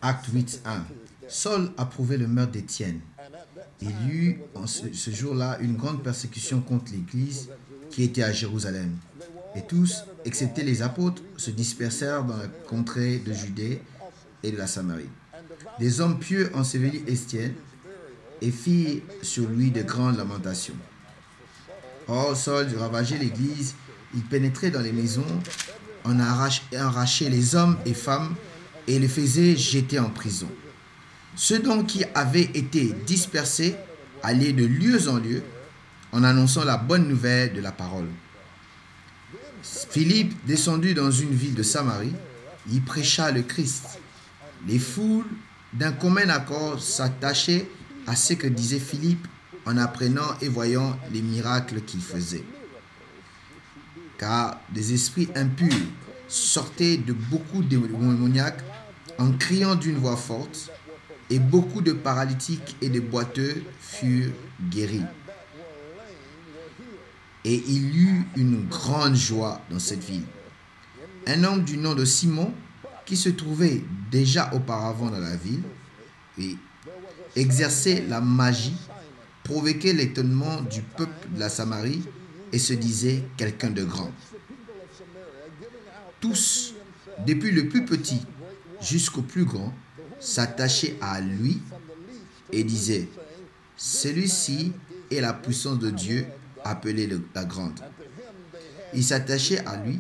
Acte 8:1. Saul approuvait le meurtre d'Étienne. Il y eut en ce jour-là une grande persécution contre l'Église qui était à Jérusalem. Et tous, excepté les apôtres, se dispersèrent dans la contrée de Judée et de la Samarie. Des hommes pieux ensevelirent Étienne et firent sur lui de grandes lamentations. Or, Saul ravageait l'Église, il pénétrait dans les maisons, en arrachait les hommes et femmes et les faisait jeter en prison. Ceux donc qui avaient été dispersés allaient de lieu en lieu en annonçant la bonne nouvelle de la parole. Philippe, descendu dans une ville de Samarie, y prêcha le Christ. Les foules, d'un commun accord, s'attachaient à ce que disait Philippe en apprenant et voyant les miracles qu'il faisait. Car des esprits impurs sortaient de beaucoup de démoniaques en criant d'une voix forte, et beaucoup de paralytiques et de boiteux furent guéris. Et il y eut une grande joie dans cette ville. Un homme du nom de Simon, qui se trouvait déjà auparavant dans la ville, et exerçait la magie, provoquait l'étonnement du peuple de la Samarie et se disait quelqu'un de grand. Tous, depuis le plus petit jusqu'au plus grand, s'attachaient à lui et disaient, celui-ci est la puissance de Dieu appelée la grande. Ils s'attachaient à lui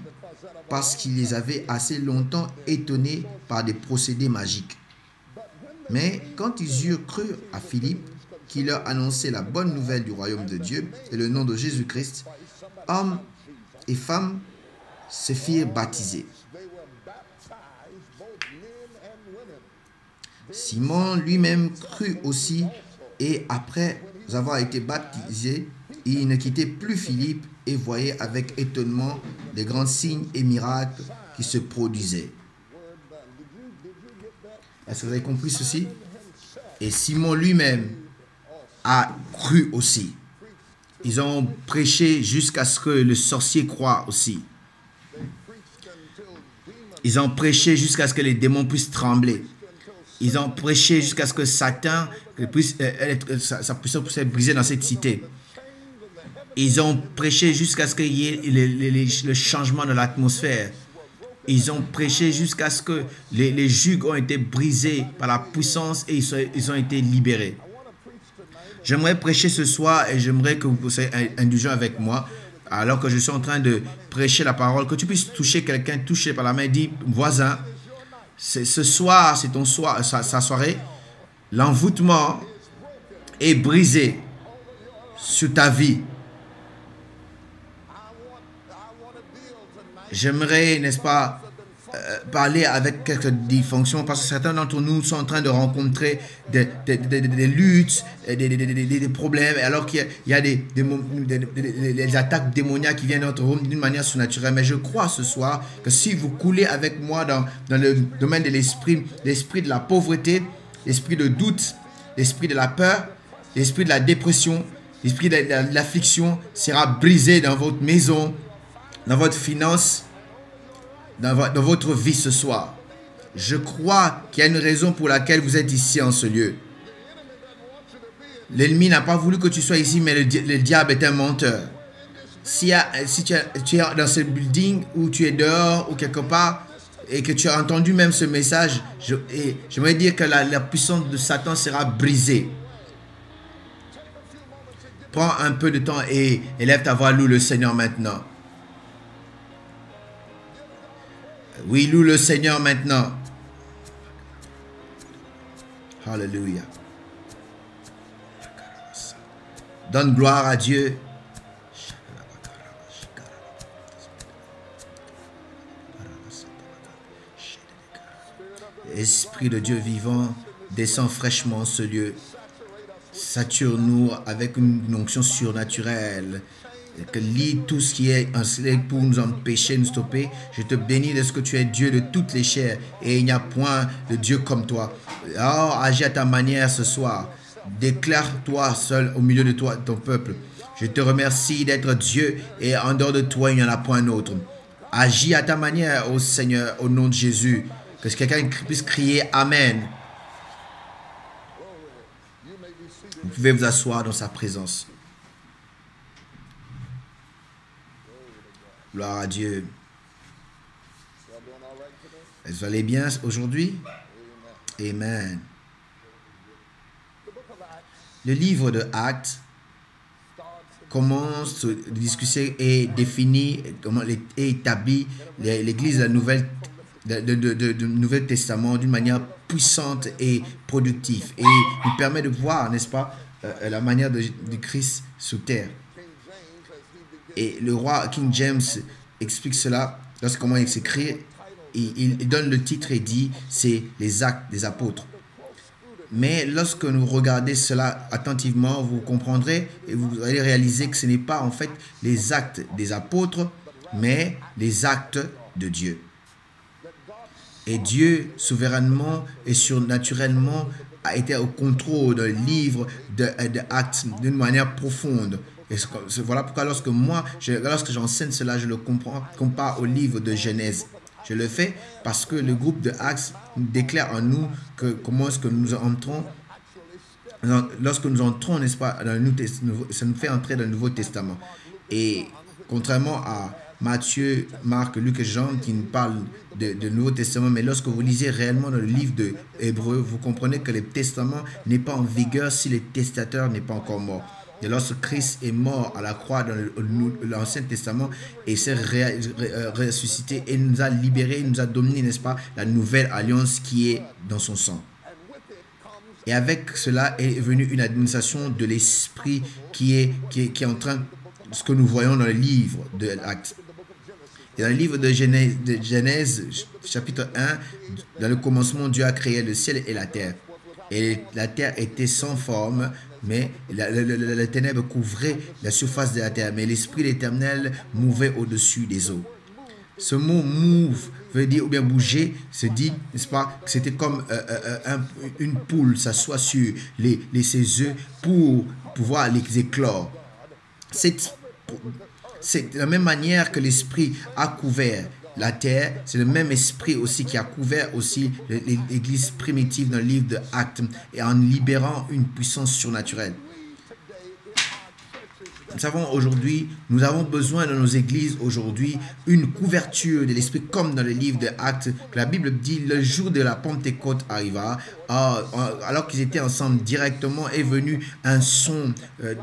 parce qu'il les avait assez longtemps étonnés par des procédés magiques. Mais quand ils eurent cru à Philippe, qui leur annonçait la bonne nouvelle du royaume de Dieu et le nom de Jésus-Christ, hommes et femmes se firent baptiser. Simon lui-même crut aussi, et après avoir été baptisé, il ne quittait plus Philippe et voyait avec étonnement les grands signes et miracles qui se produisaient. Est-ce que vous avez compris ceci? Et Simon lui-même a cru aussi. Ils ont prêché jusqu'à ce que le sorcier croie aussi. Ils ont prêché jusqu'à ce que les démons puissent trembler. Ils ont prêché jusqu'à ce que Satan puisse sa puissance puisse être brisée dans cette cité. Ils ont prêché jusqu'à ce qu'il y ait le changement de l'atmosphère. Ils ont prêché jusqu'à ce que les jugs ont été brisés par la puissance et ils ont été libérés. J'aimerais prêcher ce soir et j'aimerais que vous soyez indulgents avec moi alors que je suis en train de prêcher la parole, que tu puisses toucher quelqu'un, toucher par la main, dire voisin, ce soir, c'est ton soir, sa soirée, l'envoûtement est brisé sur ta vie. J'aimerais, n'est-ce pas, parler avec quelques dysfonctions parce que certains d'entre nous sont en train de rencontrer des luttes, des problèmes, alors qu'il y a des attaques démoniaques qui viennent dans notre monde d'une manière surnaturelle. Mais je crois ce soir que si vous coulez avec moi dans le domaine de l'esprit de la pauvreté, l'esprit de doute, l'esprit de la peur, l'esprit de la dépression, l'esprit de l'affliction sera brisé dans votre maison, dans votre finance, dans votre vie ce soir. Je crois qu'il y a une raison pour laquelle vous êtes ici en ce lieu. L'ennemi n'a pas voulu que tu sois ici, mais le diable est un menteur. Si tu es dans ce building ou tu es dehors ou quelque part et que tu as entendu même ce message, j'aimerais dire que la puissance de Satan sera brisée. Prends un peu de temps et élève ta voix, loue le Seigneur maintenant. Oui, loue le Seigneur maintenant. Alléluia. Donne gloire à Dieu. Esprit de Dieu vivant, descend fraîchement en ce lieu. Sature-nous avec une onction surnaturelle. Que lit tout ce qui est pour nous empêcher, nous stopper. Je te bénis de ce que tu es Dieu de toutes les chairs et il n'y a point de Dieu comme toi. Oh, agis à ta manière ce soir. Déclare-toi seul au milieu de toi, ton peuple. Je te remercie d'être Dieu et en dehors de toi, il n'y en a point d'autre. Agis à ta manière, ô Seigneur, au nom de Jésus. Que quelqu'un puisse crier Amen. Vous pouvez vous asseoir dans sa présence. Gloire à Dieu. Vous allez bien aujourd'hui? Amen. Le livre de Actes commence à discuter et définit comment est établie l'Église de Nouveau Testament d'une manière puissante et productive. Et il permet de voir, n'est-ce pas, la manière de Christ sous terre. Et le roi King James explique cela comment il s'écrit. Il donne le titre et dit c'est les actes des apôtres. Mais lorsque nous regardez cela attentivement, vous comprendrez et vous allez réaliser que ce n'est pas en fait les actes des apôtres, mais les actes de Dieu. Et Dieu, souverainement et surnaturellement, a été au contrôle d'un livre d'Actes d'une manière profonde. Et voilà pourquoi lorsque j'enseigne cela, je le compare au livre de Genèse. Je le fais parce que le groupe de Actes déclare en nous que comment est-ce que nous entrons. Lorsque nous entrons, n'est-ce pas, dans le Nouveau Testament, ça nous fait entrer dans le Nouveau Testament. Et contrairement à Matthieu, Marc, Luc et Jean qui nous parlent de Nouveau Testament, mais lorsque vous lisez réellement dans le livre de Hébreux, vous comprenez que le testament n'est pas en vigueur si le testateur n'est pas encore mort. Et lorsque Christ est mort à la croix dans l'Ancien Testament et s'est ressuscité et nous a libérés, nous a donné, n'est-ce pas, la nouvelle alliance qui est dans son sang. Et avec cela est venue une administration de l'Esprit qui est en train, ce que nous voyons dans le livre de l'Acte. Et dans le livre de Genèse, chapitre 1, dans le commencement, Dieu a créé le ciel et la terre. Et la terre était sans forme, mais la ténèbre couvrait la surface de la terre, mais l'Esprit de l'Éternel mouvait au-dessus des eaux. Ce mot « move » veut dire, ou bien « bouger », se dit, n'est-ce pas, que c'était comme une poule s'assoit sur ses œufs pour pouvoir les éclore. C'est de la même manière que l'Esprit a couvert la terre, c'est le même esprit aussi qui a couvert aussi l'église primitive dans le livre de Actes et en libérant une puissance surnaturelle. Nous savons aujourd'hui, nous avons besoin dans nos églises aujourd'hui une couverture de l'esprit comme dans le livre de Actes. La Bible dit le jour de la Pentecôte arriva, alors qu'ils étaient ensemble directement est venu un son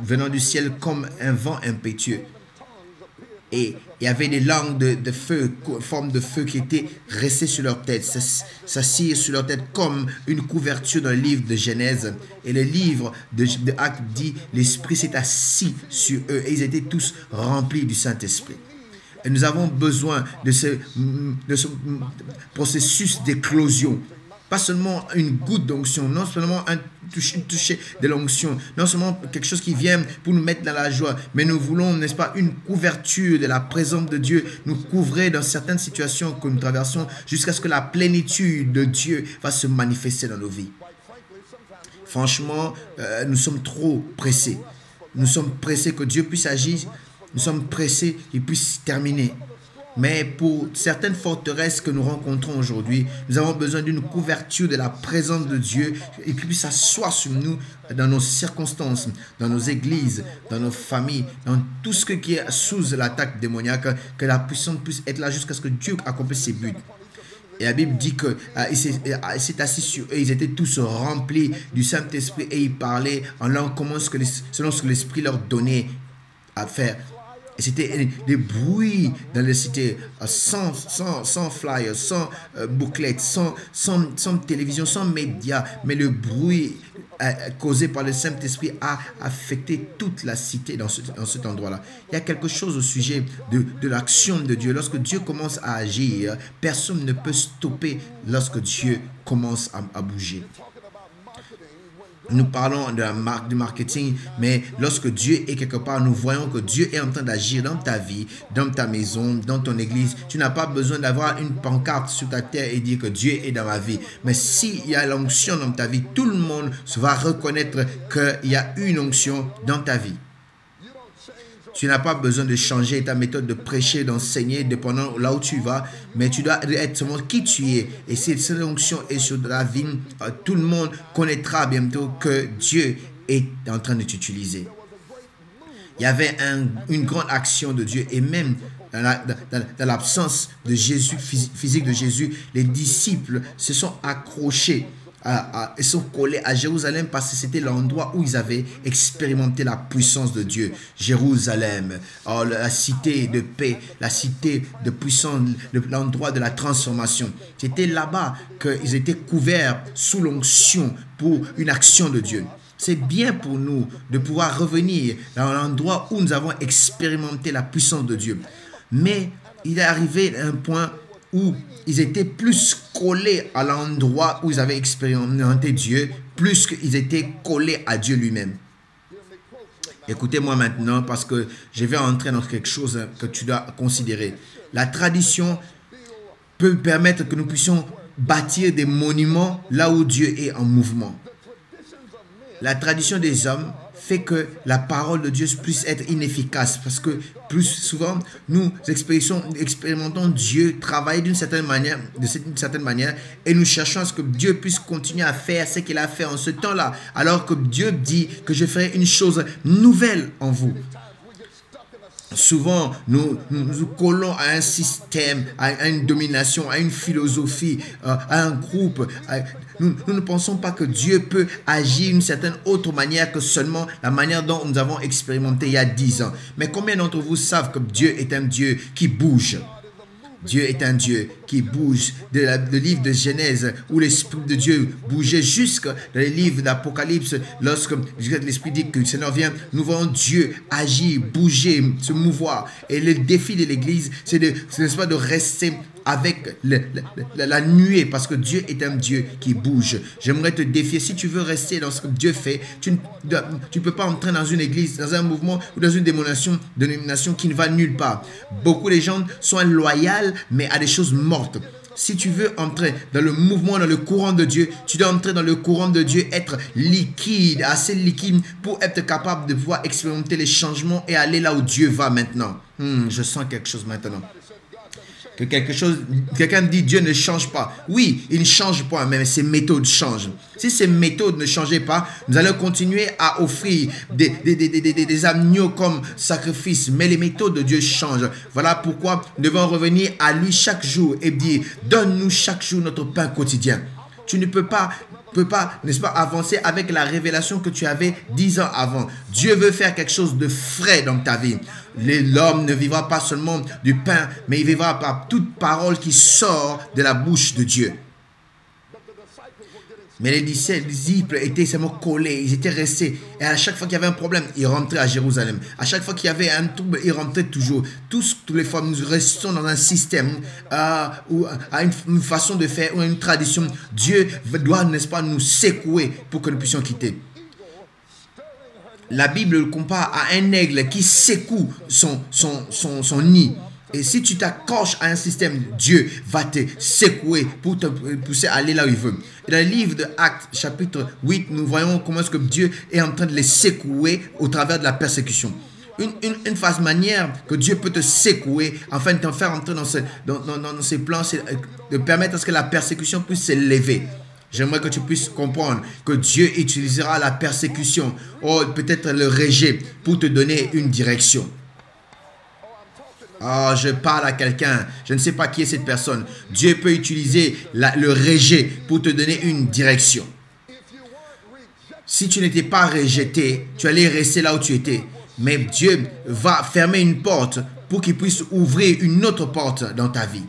venant du ciel comme un vent impétueux. Et il y avait des langues de feu, forme de feu qui étaient restées sur leur tête, s'assirent sur leur tête comme une couverture dans le livre de Genèse. Et le livre de Actes dit, l'Esprit s'est assis sur eux et ils étaient tous remplis du Saint-Esprit. Et nous avons besoin de ce processus d'éclosion. Pas seulement une goutte d'onction, non seulement un toucher de l'onction, non seulement quelque chose qui vient pour nous mettre dans la joie, mais nous voulons, n'est-ce pas, une couverture de la présence de Dieu, nous couvrir dans certaines situations que nous traversons jusqu'à ce que la plénitude de Dieu va se manifester dans nos vies. Franchement, nous sommes trop pressés. Nous sommes pressés que Dieu puisse agir, nous sommes pressés qu'il puisse terminer. Mais pour certaines forteresses que nous rencontrons aujourd'hui, nous avons besoin d'une couverture de la présence de Dieu et qu'il puisse s'asseoir sur nous dans nos circonstances, dans nos églises, dans nos familles, dans tout ce qui est sous l'attaque démoniaque, que la puissance puisse être là jusqu'à ce que Dieu accomplisse ses buts. Et la Bible dit qu'il s'est assis sur eux, ils étaient tous remplis du Saint-Esprit et ils parlaient en langue selon ce que l'Esprit leur donnait à faire. Et c'était des bruits dans les cités, sans flyers, sans bouclettes, sans télévision, sans médias. Mais le bruit causé par le Saint-Esprit a affecté toute la cité dans cet endroit-là. Il y a quelque chose au sujet de l'action de Dieu. Lorsque Dieu commence à agir, personne ne peut stopper lorsque Dieu commence à bouger. Nous parlons du marketing, mais lorsque Dieu est quelque part, nous voyons que Dieu est en train d'agir dans ta vie, dans ta maison, dans ton église. Tu n'as pas besoin d'avoir une pancarte sur ta terre et dire que Dieu est dans ma vie. Mais s'il y a l'onction dans ta vie, tout le monde va reconnaître qu'il y a une onction dans ta vie. Tu n'as pas besoin de changer ta méthode de prêcher, d'enseigner, dépendant là où tu vas, mais tu dois être seulement qui tu es. Et si cette onction est sur la vie, tout le monde connaîtra bientôt que Dieu est en train de t'utiliser. Il y avait une grande action de Dieu, et même dans l'absence de Jésus, physique de Jésus, les disciples se sont accrochés, ils sont collés à Jérusalem parce que c'était l'endroit où ils avaient expérimenté la puissance de Dieu. Jérusalem, la cité de paix, la cité de puissance, l'endroit de la transformation. C'était là-bas qu'ils étaient couverts sous l'onction pour une action de Dieu. C'est bien pour nous de pouvoir revenir dans l'endroit où nous avons expérimenté la puissance de Dieu. Mais il est arrivé à un point où ils étaient plus collés à l'endroit où ils avaient expérimenté Dieu, plus qu'ils étaient collés à Dieu lui-même. Écoutez-moi maintenant, parce que je vais entrer dans quelque chose que tu dois considérer. La tradition peut permettre que nous puissions bâtir des monuments là où Dieu est en mouvement. La tradition des hommes fait que la parole de Dieu puisse être inefficace, parce que plus souvent nous expérimentons Dieu travailler d'une certaine manière, et nous cherchons à ce que Dieu puisse continuer à faire ce qu'il a fait en ce temps-là, alors que Dieu dit que je ferai une chose nouvelle en vous. Souvent, nous collons à un système, à une domination, à une philosophie, à un groupe. Nous ne pensons pas que Dieu peut agir d'une certaine autre manière que seulement la manière dont nous avons expérimenté il y a 10 ans. Mais combien d'entre vous savent que Dieu est un Dieu qui bouge? Dieu est un Dieu qui bouge. Le livre de Genèse, où l'Esprit de Dieu bougeait, jusqu'à le livre d'Apocalypse, lorsque l'Esprit dit que le Seigneur vient, nous voyons Dieu agir, bouger, se mouvoir. Et le défi de l'Église, c'est n'est-ce pas de rester avec la nuée, parce que Dieu est un Dieu qui bouge. J'aimerais te défier, si tu veux rester dans ce que Dieu fait, tu ne peux pas entrer dans une église, dans un mouvement ou dans une dénomination qui ne va nulle part. Beaucoup de gens sont loyaux, mais à des choses mortes. Si tu veux entrer dans le mouvement, dans le courant de Dieu, tu dois entrer dans le courant de Dieu, être liquide, assez liquide pour être capable de pouvoir expérimenter les changements et aller là où Dieu va maintenant. Je sens quelque chose maintenant. Que quelqu'un dit Dieu ne change pas. Oui, il ne change pas, mais ses méthodes changent. Si ces méthodes ne changeaient pas, nous allons continuer à offrir des agneaux comme sacrifice. Mais les méthodes de Dieu changent. Voilà pourquoi nous devons revenir à lui chaque jour et dire, donne-nous chaque jour notre pain quotidien. Tu ne peux pas, n'est-ce pas, avancer avec la révélation que tu avais 10 ans avant. Dieu veut faire quelque chose de frais dans ta vie. L'homme ne vivra pas seulement du pain, mais il vivra par toute parole qui sort de la bouche de Dieu. Mais les disciples étaient seulement collés, ils étaient restés. Et à chaque fois qu'il y avait un problème, ils rentraient à Jérusalem. À chaque fois qu'il y avait un trouble, ils rentraient toujours. Toutes les fois, nous restons dans un système ou à une façon de faire ou à une tradition. Dieu doit, n'est-ce pas, nous secouer pour que nous puissions quitter. La Bible le compare à un aigle qui secoue son nid. Et si tu t'accroches à un système, Dieu va te secouer pour te pousser à aller là où il veut. Et dans le livre de Actes, chapitre 8, nous voyons comment est-ce que Dieu est en train de les secouer au travers de la persécution. Une manière que Dieu peut te secouer, afin de te faire entrer dans ses plans, c'est de permettre à ce que la persécution puisse s'élever. J'aimerais que tu puisses comprendre que Dieu utilisera la persécution, ou peut-être le rejet, pour te donner une direction. Je parle à quelqu'un, je ne sais pas qui est cette personne. Dieu peut utiliser le rejet pour te donner une direction. Si tu n'étais pas rejeté, tu allais rester là où tu étais. Mais Dieu va fermer une porte pour qu'il puisse ouvrir une autre porte dans ta vie.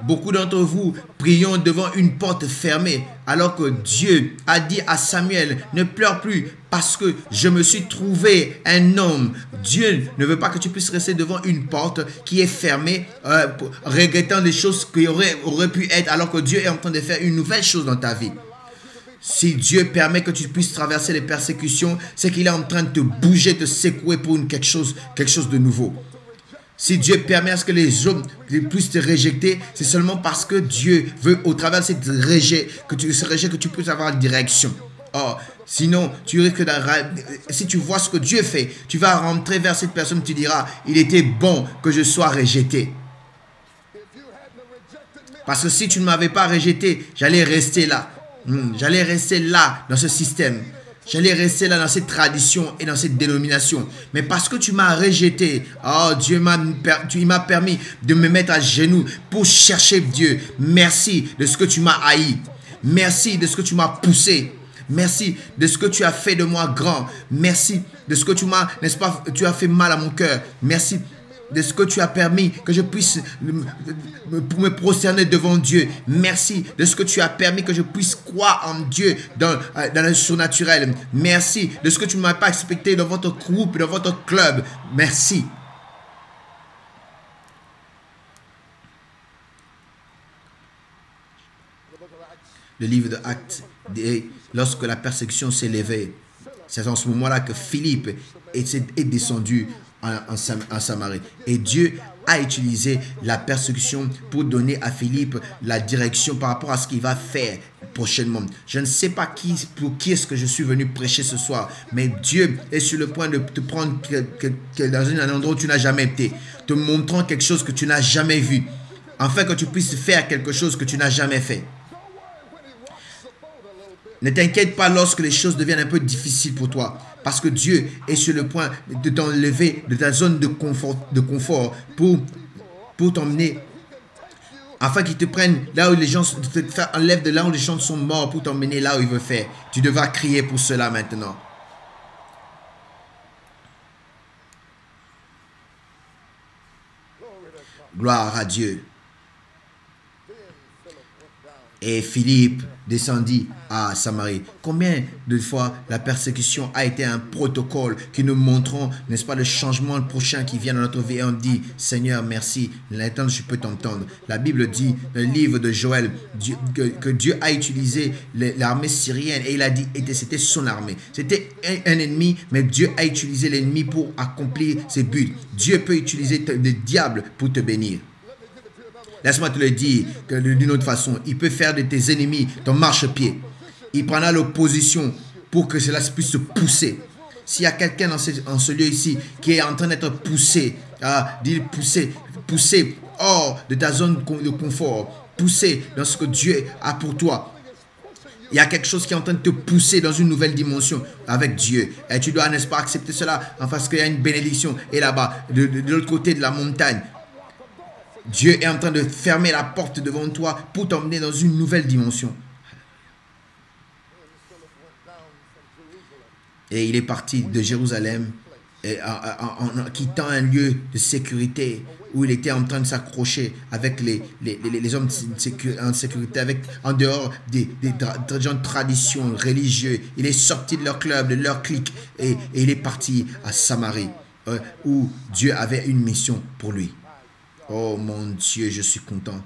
Beaucoup d'entre vous prions devant une porte fermée, alors que Dieu a dit à Samuel, ne pleure plus parce que je me suis trouvé un homme. Dieu ne veut pas que tu puisses rester devant une porte qui est fermée, regrettant des choses qui auraient pu être, alors que Dieu est en train de faire une nouvelle chose dans ta vie. Si Dieu permet que tu puisses traverser les persécutions, c'est qu'il est en train de te bouger, de te secouer pour quelque chose de nouveau. Si Dieu permet à ce que les hommes puissent te rejeter, c'est seulement parce que Dieu veut, au travers de ce rejet que tu puisses avoir une direction. Oh, sinon, si tu vois ce que Dieu fait, tu vas rentrer vers cette personne, tu diras, il était bon que je sois rejeté. Parce que si tu ne m'avais pas rejeté, j'allais rester là. J'allais rester là, dans ce système. J'allais rester là, dans cette tradition et dans cette dénomination. Mais parce que tu m'as rejeté, oh, Dieu m'a permis de me mettre à genoux pour chercher Dieu. Merci de ce que tu m'as haï. Merci de ce que tu m'as poussé. Merci de ce que tu as fait de moi grand. Merci de ce que tu m'as, n'est-ce pas, tu as fait mal à mon cœur. Merci de ce que tu as permis que je puisse me prosterner devant Dieu. Merci de ce que tu as permis que je puisse croire en Dieu dans le surnaturel. Merci de ce que tu ne m'as pas expecté dans votre groupe, dans votre club. Merci. Le livre de Actes, lorsque la persécution s'est levée, c'est en ce moment-là que Philippe est descendu en Samarie. Et Dieu a utilisé la persécution pour donner à Philippe la direction par rapport à ce qu'il va faire prochainement. Je ne sais pas pour qui est-ce que je suis venu prêcher ce soir, mais Dieu est sur le point de te prendre dans un endroit où tu n'as jamais été, te montrant quelque chose que tu n'as jamais vu, afin que tu puisses faire quelque chose que tu n'as jamais fait. Ne t'inquiète pas lorsque les choses deviennent un peu difficiles pour toi. Parce que Dieu est sur le point de t'enlever de ta zone de confort pour t'emmener. Afin qu'il te prenne là où les gens enlève de là où les gens sont morts pour t'emmener là où il veut faire. Tu devras crier pour cela maintenant. Gloire à Dieu. Et Philippe descendit à Samarie. Combien de fois la persécution a été un protocole qui nous montrons, n'est-ce pas, le changement prochain qui vient dans notre vie. Et on dit, Seigneur, merci, maintenant je peux t'entendre. La Bible dit, dans le livre de Joël, que Dieu a utilisé l'armée syrienne et il a dit, c'était son armée. C'était un ennemi, mais Dieu a utilisé l'ennemi pour accomplir ses buts. Dieu peut utiliser le diable pour te bénir. Laisse-moi te le dire d'une autre façon. Il peut faire de tes ennemis ton marchepied. Il prendra l'opposition pour que cela puisse se pousser. S'il y a quelqu'un dans ce lieu ici qui est en train d'être poussé, poussé hors de ta zone de confort, poussé dans ce que Dieu a pour toi. Il y a quelque chose qui est en train de te pousser dans une nouvelle dimension avec Dieu. Et tu dois, n'est-ce pas, accepter cela parce qu'il y a une bénédiction. Et là-bas, de l'autre côté de la montagne, Dieu est en train de fermer la porte devant toi pour t'emmener dans une nouvelle dimension. Et il est parti de Jérusalem en quittant un lieu de sécurité où il était en train de s'accrocher avec les hommes en sécurité, en dehors des gens de tradition religieux. Il est sorti de leur club, de leur clique et il est parti à Samarie où Dieu avait une mission pour lui. Oh mon Dieu, je suis content.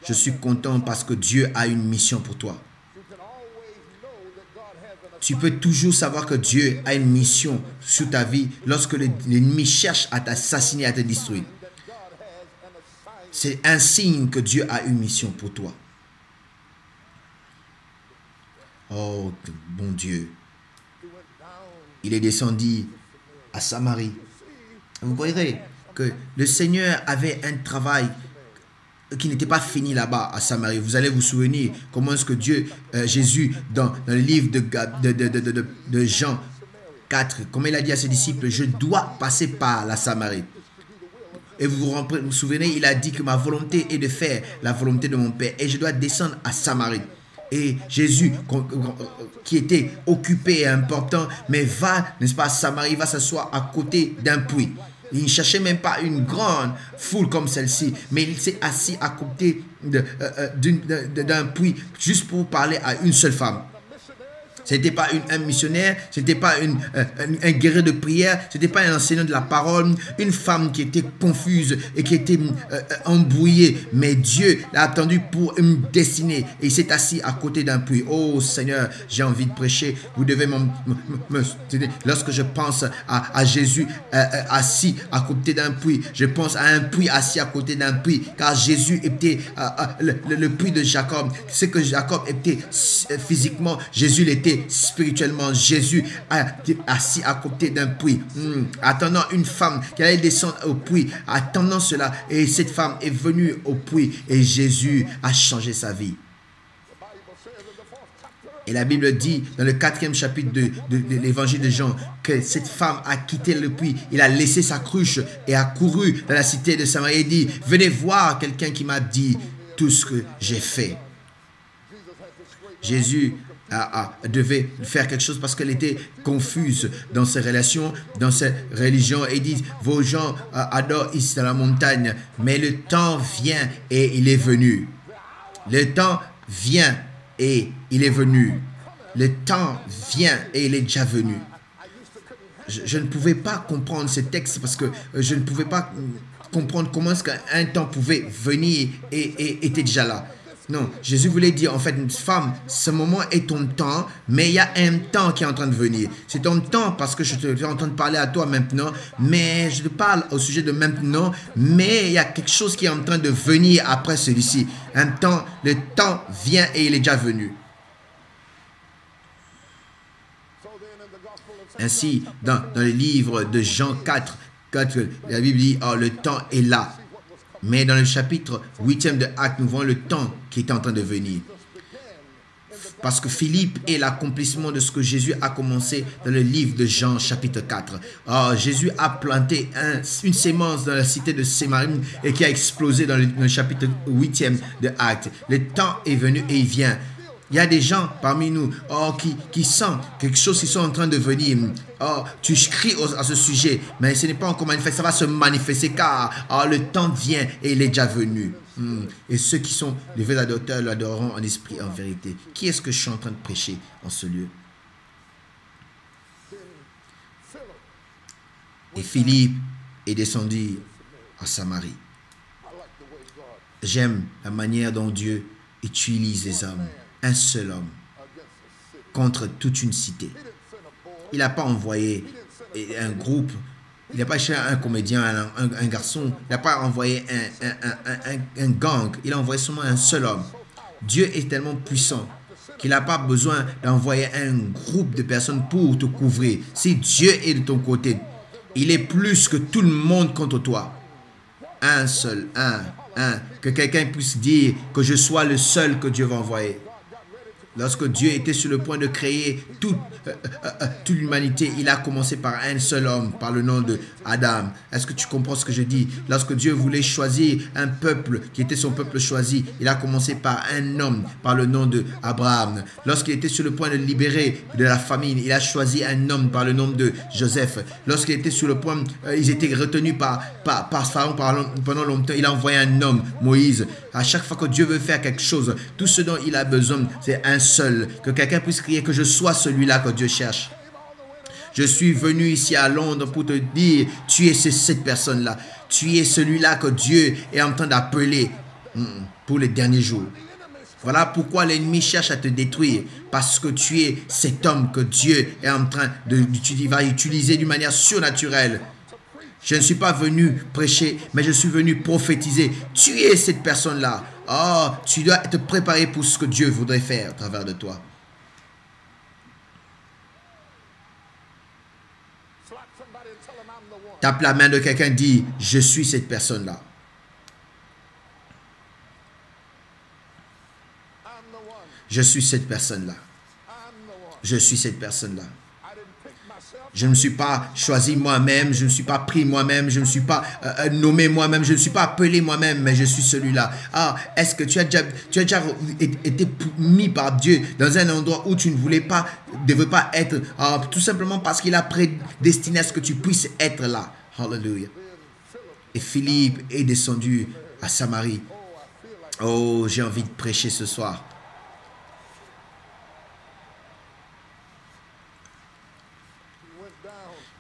Je suis content parce que Dieu a une mission pour toi. Tu peux toujours savoir que Dieu a une mission sur ta vie lorsque l'ennemi cherche à t'assassiner, à te détruire. C'est un signe que Dieu a une mission pour toi. Oh, bon Dieu. Il est descendu à Samarie. Vous voyez que le Seigneur avait un travail qui n'était pas fini là-bas à Samarie. Vous allez vous souvenir comment est-ce que Jésus, dans le livre de Jean 4, comment il a dit à ses disciples, je dois passer par la Samarie. Et vous vous souvenez, il a dit que ma volonté est de faire la volonté de mon Père et je dois descendre à Samarie. Et Jésus, qui était occupé et important, mais va, n'est-ce pas, à Samarie, va s'asseoir à côté d'un puits. Il ne cherchait même pas une grande foule comme celle-ci, mais il s'est assis à côté d'un puits juste pour parler à une seule femme. Ce n'était pas un missionnaire, ce n'était pas un guerrier de prière, ce n'était pas un enseignant de la parole, une femme qui était confuse et qui était embrouillée. Mais Dieu l'a attendu pour une destinée et il s'est assis à côté d'un puits. Oh Seigneur, j'ai envie de prêcher. Vous devez lorsque je pense à Jésus assis à côté d'un puits, je pense à un puits assis à côté d'un puits, car Jésus était le puits de Jacob. C'est que Jacob était physiquement, Jésus l'était spirituellement. Jésus assis à côté d'un puits, attendant une femme qui allait descendre au puits, attendant cela, et cette femme est venue au puits et Jésus a changé sa vie. Et la Bible dit dans le 4e chapitre de l'évangile de Jean que cette femme a quitté le puits, il a laissé sa cruche et a couru dans la cité de Samarie et dit: venez voir quelqu'un qui m'a dit tout ce que j'ai fait. Jésus devait faire quelque chose parce qu'elle était confuse dans ses relations, dans ses religions, et dit: vos gens adorent ici dans la montagne, mais le temps vient et il est venu. Le temps vient et il est venu. Le temps vient et il est déjà venu. Je ne pouvais pas comprendre ce texte parce que je ne pouvais pas comprendre comment est-ce qu'un temps pouvait venir et était déjà là. Non, Jésus voulait dire, en fait, une femme, ce moment est ton temps, mais il y a un temps qui est en train de venir. C'est ton temps parce que je suis en train de parler à toi maintenant, mais je te parle au sujet de maintenant, mais il y a quelque chose qui est en train de venir après celui-ci. Un temps, le temps vient et il est déjà venu. Ainsi, dans le livre de Jean 4, la Bible dit, oh, le temps est là. Mais dans le chapitre 8e de Actes, nous voyons le temps qui est en train de venir. Parce que Philippe est l'accomplissement de ce que Jésus a commencé dans le livre de Jean chapitre 4. Oh, Jésus a planté une sémence dans la cité de Samarie et qui a explosé dans le chapitre 8e de Actes. Le temps est venu et il vient. Il y a des gens parmi nous qui sentent quelque chose qui sont en train de venir. Oh, tu cries à ce sujet, mais ce n'est pas encore manifesté. Ça va se manifester car le temps vient et il est déjà venu. Et ceux qui sont les vrais adorateurs l'adoreront en esprit et en vérité. Qui est-ce que je suis en train de prêcher en ce lieu? Et Philippe est descendu à Samarie. J'aime la manière dont Dieu utilise les hommes. Un seul homme contre toute une cité. Il n'a pas envoyé un groupe, il n'a pas cherché un comédien, un garçon, il n'a pas envoyé un gang, il a envoyé seulement un seul homme. Dieu est tellement puissant qu'il n'a pas besoin d'envoyer un groupe de personnes pour te couvrir. Si Dieu est de ton côté, il est plus que tout le monde contre toi. Un seul, que quelqu'un puisse dire que je sois le seul que Dieu va envoyer. Lorsque Dieu était sur le point de créer toute l'humanité, il a commencé par un seul homme, par le nom de Adam. Est-ce que tu comprends ce que je dis? Lorsque Dieu voulait choisir un peuple qui était son peuple choisi, il a commencé par un homme, par le nom de Abraham. Lorsqu'il était sur le point de libérer de la famine, il a choisi un homme par le nom de Joseph. Lorsqu'il était sur le point, ils étaient retenus par Pharaon pendant longtemps, il a envoyé un homme, Moïse. À chaque fois que Dieu veut faire quelque chose, tout ce dont il a besoin, c'est un seul. Que quelqu'un puisse crier que je sois celui-là que Dieu cherche. Je suis venu ici à Londres pour te dire, tu es cette personne-là. Tu es celui-là que Dieu est en train d'appeler pour les derniers jours. Voilà pourquoi l'ennemi cherche à te détruire. Parce que tu es cet homme que Dieu est en train d'utiliser d'une manière surnaturelle. Je ne suis pas venu prêcher, mais je suis venu prophétiser. Tu es cette personne-là. Oh, tu dois te préparer pour ce que Dieu voudrait faire à travers de toi. Tape la main de quelqu'un, dit, je suis cette personne-là. Je suis cette personne-là. Je suis cette personne-là. Je ne me suis pas choisi moi-même, je ne me suis pas pris moi-même, je ne me suis pas nommé moi-même, je ne suis pas appelé moi-même, mais je suis celui-là. Ah, est-ce que tu as déjà été mis par Dieu dans un endroit où tu ne devais pas être, tout simplement parce qu'il a prédestiné à ce que tu puisses être là. Hallelujah. Et Philippe est descendu à Samarie. Oh, j'ai envie de prêcher ce soir.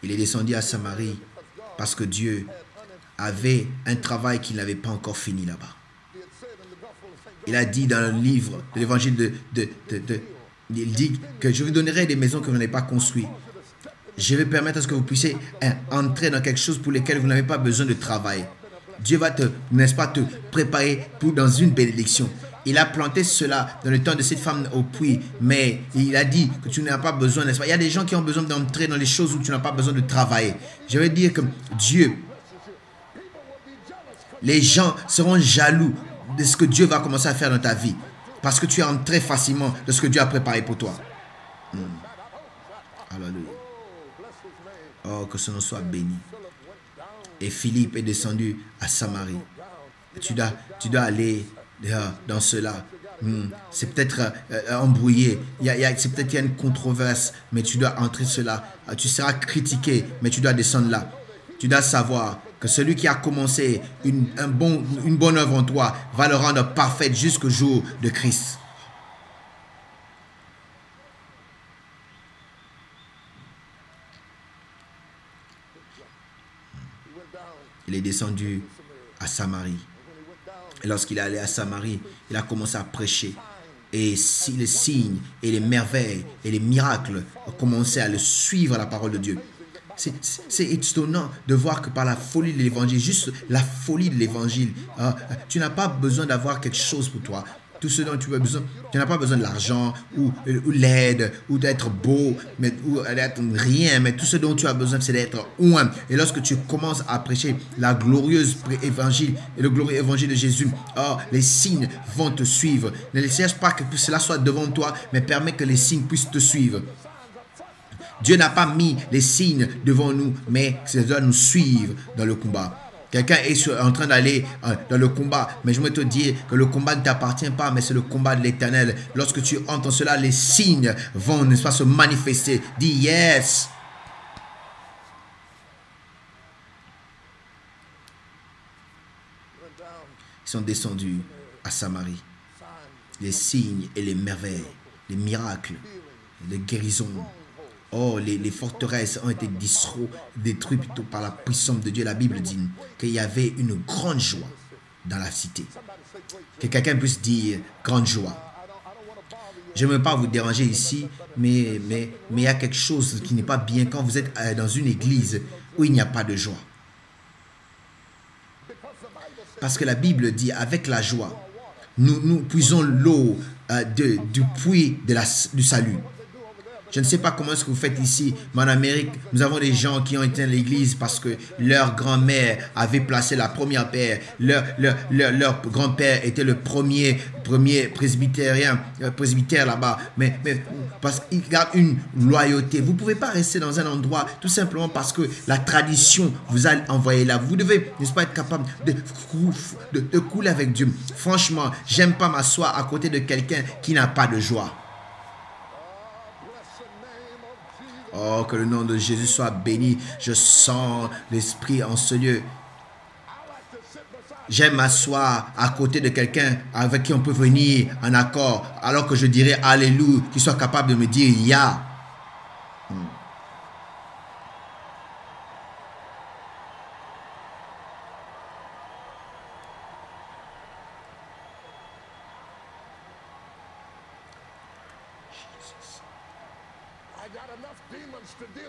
Il est descendu à Samarie parce que Dieu avait un travail qu'il n'avait pas encore fini là-bas. Il a dit dans le livre de l'évangile il dit que je vous donnerai des maisons que vous n'avez pas construites. Je vais permettre à ce que vous puissiez entrer dans quelque chose pour lequel vous n'avez pas besoin de travail. Dieu va n'est-ce pas, te préparer dans une bénédiction. Il a planté cela dans le temps de cette femme au puits, mais il a dit que tu n'as pas besoin, n'est-ce pas? Il y a des gens qui ont besoin d'entrer dans les choses où tu n'as pas besoin de travailler. Je veux dire que Dieu, les gens seront jaloux de ce que Dieu va commencer à faire dans ta vie, parce que tu es entré facilement de ce que Dieu a préparé pour toi. Alléluia. Oh, que son nom soit béni. Et Philippe est descendu à Samarie. Tu dois aller dans cela. C'est peut-être embrouillé. C'est peut-être qu'il y a une controverse, mais tu dois entrer cela. Tu seras critiqué, mais tu dois descendre là. Tu dois savoir que celui qui a commencé une bonne œuvre en toi va le rendre parfaite jusqu'au jour de Christ. Il est descendu à Samarie. Et lorsqu'il est allé à Samarie, il a commencé à prêcher. Et si les signes et les merveilles et les miracles ont commencé à le suivre à la parole de Dieu. C'est étonnant de voir que par la folie de l'évangile, juste la folie de l'évangile, tu n'as pas besoin d'avoir quelque chose pour toi. Tout ce dont tu as besoin, tu n'as pas besoin de l'argent ou l'aide ou d'être beau ou d'être rien, mais tout ce dont tu as besoin, c'est d'être un. Et lorsque tu commences à prêcher la glorieuse évangile et le glorieux évangile de Jésus, les signes vont te suivre. Ne cherche pas que cela soit devant toi, mais permets que les signes puissent te suivre. Dieu n'a pas mis les signes devant nous, mais ça doit nous suivre dans le combat. Quelqu'un est en train d'aller dans le combat, mais je veux te dire que le combat ne t'appartient pas, mais c'est le combat de l'Éternel. Lorsque tu entends cela, les signes vont, n'est-ce pas, se manifester. Dis yes. Ils sont descendus à Samarie. Les signes et les merveilles, les miracles, les guérisons. Oh, les forteresses ont été détruites plutôt par la puissance de Dieu. La Bible dit qu'il y avait une grande joie dans la cité. Que quelqu'un puisse dire grande joie. Je ne veux pas vous déranger ici, mais il y a quelque chose qui n'est pas bien quand vous êtes dans une église où il n'y a pas de joie. Parce que la Bible dit avec la joie, nous puisons l'eau du puits du salut. Je ne sais pas comment est-ce que vous faites ici, mais en Amérique, nous avons des gens qui ont été à l'église parce que leur grand-mère avait placé la première pierre. Leur grand-père était le premier presbytère là-bas. Mais parce qu'il garde une loyauté. Vous ne pouvez pas rester dans un endroit tout simplement parce que la tradition vous a envoyé là. Vous devez, n'est-ce pas, être capable de couler avec Dieu. Franchement, j'aime pas m'asseoir à côté de quelqu'un qui n'a pas de joie. Oh, que le nom de Jésus soit béni. Je sens l'Esprit en ce lieu. J'aime m'asseoir à côté de quelqu'un avec qui on peut venir en accord, alors que je dirais Alléluia, qu'il soit capable de me dire Ya.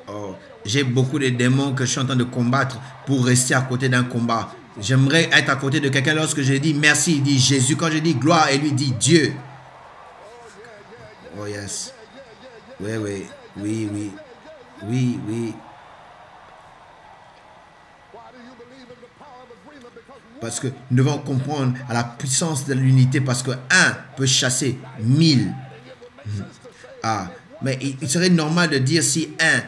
Oh, j'ai beaucoup de démons que je suis en train de combattre pour rester à côté d'un combat. J'aimerais être à côté de quelqu'un lorsque je dis merci, il dit Jésus. Quand je dis gloire, il lui dit Dieu. Oh yes. Oui. Parce que nous devons comprendre à la puissance de l'unité, parce que un peut chasser 1000. Mais il serait normal de dire si un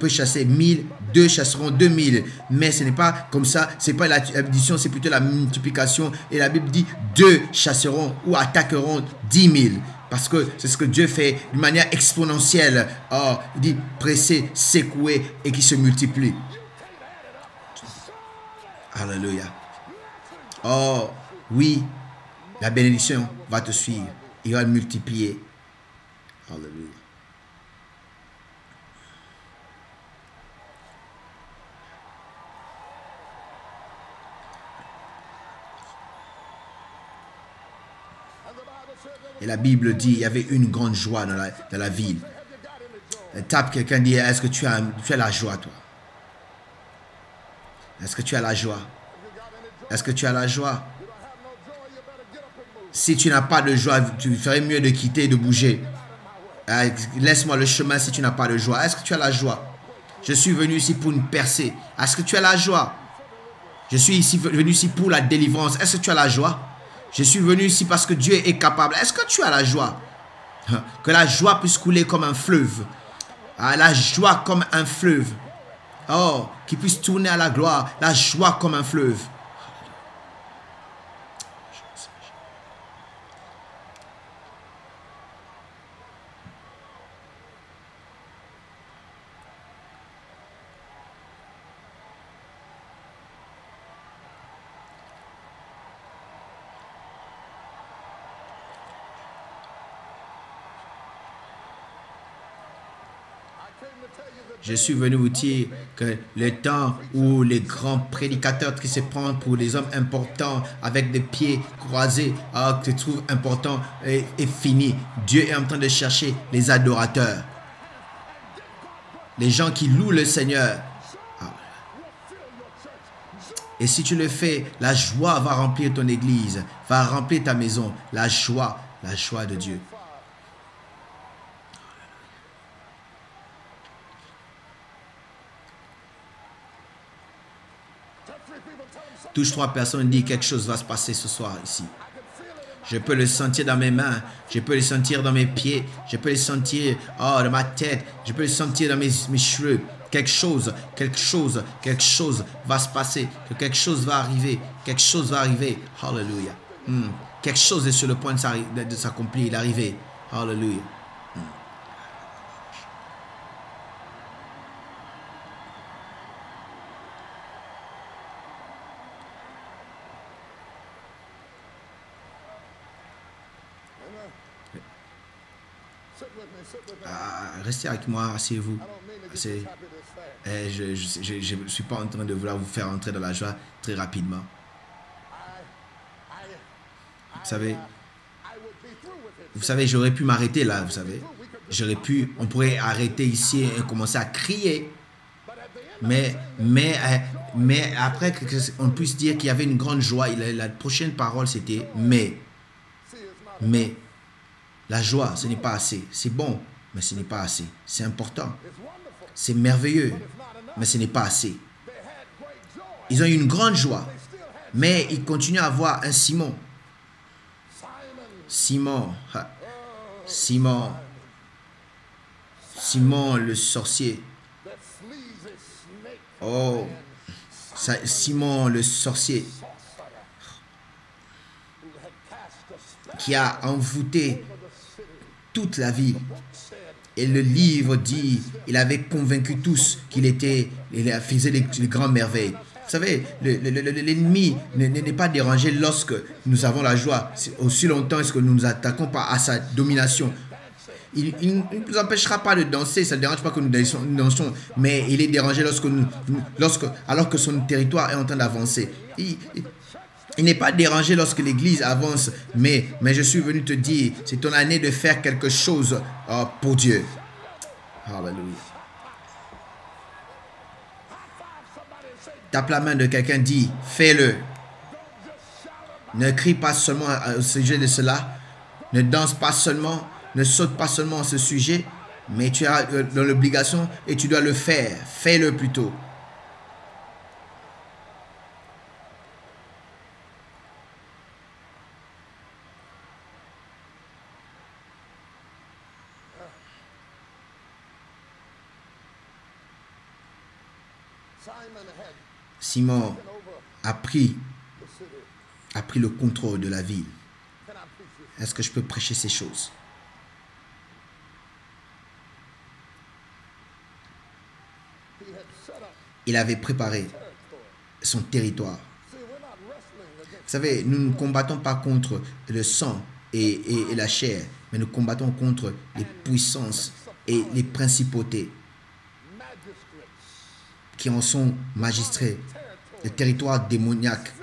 peut chasser 1000, deux chasseront 2000. Mais ce n'est pas comme ça. Ce n'est pas l'addition, c'est plutôt la multiplication. Et la Bible dit deux chasseront ou attaqueront 10 000. Parce que c'est ce que Dieu fait d'une manière exponentielle. Il dit presser, secouer et qui se multiplie. Alléluia. Oh, oui, la bénédiction va te suivre. Il va multiplier. Alléluia. Et la Bible dit, il y avait une grande joie dans la ville. Tape quelqu'un, dit, est-ce que tu as la joie, toi? Est-ce que tu as la joie? Est-ce que tu as la joie? Si tu n'as pas de joie, tu ferais mieux de quitter et de bouger. Laisse-moi le chemin si tu n'as pas de joie. Est-ce que tu as la joie? Je suis venu ici pour une percée. Est-ce que tu as la joie? Je suis venu ici pour la délivrance. Est-ce que tu as la joie? Je suis venu ici parce que Dieu est capable. Est-ce que tu as la joie? Que la joie puisse couler comme un fleuve. La joie comme un fleuve. Oh, qui puisse tourner à la gloire. La joie comme un fleuve. Je suis venu vous dire que le temps où les grands prédicateurs qui se prennent pour les hommes importants avec des pieds croisés, qui se trouvent importants, est fini. Dieu est en train de chercher les adorateurs. Les gens qui louent le Seigneur. Et si tu le fais, la joie va remplir ton église, va remplir ta maison. La joie de Dieu. Touche 3 personnes, dit quelque chose va se passer ce soir ici. Je peux le sentir dans mes mains, je peux le sentir dans mes pieds, je peux le sentir dans ma tête, je peux le sentir dans mes cheveux. Quelque chose va se passer, quelque chose va arriver, quelque chose va arriver. Hallelujah. Quelque chose est sur le point de s'accomplir, d'arriver. Hallelujah. Restez avec moi, asseyez-vous. Je ne suis pas en train de vouloir vous faire entrer dans la joie très rapidement. Vous savez, j'aurais pu m'arrêter là, vous savez. On pourrait arrêter ici et commencer à crier. Mais après qu'on puisse dire qu'il y avait une grande joie, la prochaine parole c'était mais. La joie, ce n'est pas assez. C'est bon, mais ce n'est pas assez. C'est important. C'est merveilleux, mais ce n'est pas assez. Ils ont eu une grande joie, mais ils continuent à avoir un Simon. Simon le sorcier. Oh, Simon le sorcier qui a envoûté toute la ville. Et le livre dit, il avait convaincu tous il faisait les grandes merveilles. Vous savez, l'ennemi n'est pas dérangé lorsque nous avons la joie. Aussi longtemps est-ce que nous nous attaquons pas à sa domination. Il ne nous empêchera pas de danser, ça ne dérange pas que nous dansions, mais il est dérangé alors que son territoire est en train d'avancer. Il n'est pas dérangé lorsque l'église avance, mais je suis venu te dire, c'est ton année de faire quelque chose pour Dieu. Alléluia. Tape la main de quelqu'un, dit, fais-le. Ne crie pas seulement au sujet de cela, ne danse pas seulement, ne saute pas seulement à ce sujet, mais tu as dans l'obligation et tu dois le faire. Fais-le plutôt. Simon a pris le contrôle de la ville. Est-ce que je peux prêcher ces choses? Il avait préparé son territoire. Vous savez, nous ne combattons pas contre le sang et la chair, mais nous combattons contre les puissances et les principautés qui en sont magistrats, le territoire démoniaque,